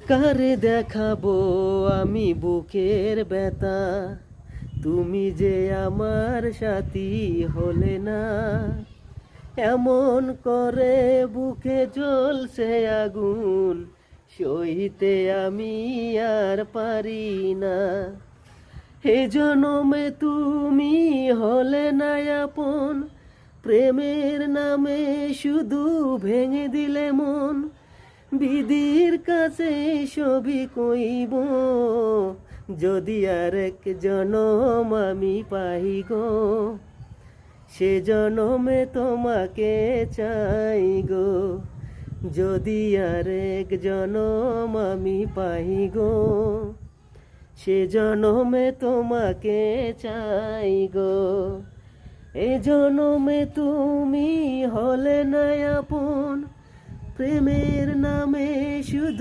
কারে দেখাবো আমি বুকের ব্যথা, তুমি যে আমার সাথী হলে না। এমন করে বুকে জ্বলছে আগুন, সইতে আমি আর পারি না। হে জনমে তুমি হলে না আপন, প্রেমের নামে শুধু ভেঙে দিলে মন। বিধির কাছে সবই কইব, যদি আরেক জনম আমি পাই গো, সে জনমে তোমাকে চাই গো। যদি আরেক জনম আমি পাই গো, সে জনমে তোমাকে চাই গো। এ জনমে তুমি হলে না আপন, প্রেমের নামে শুধু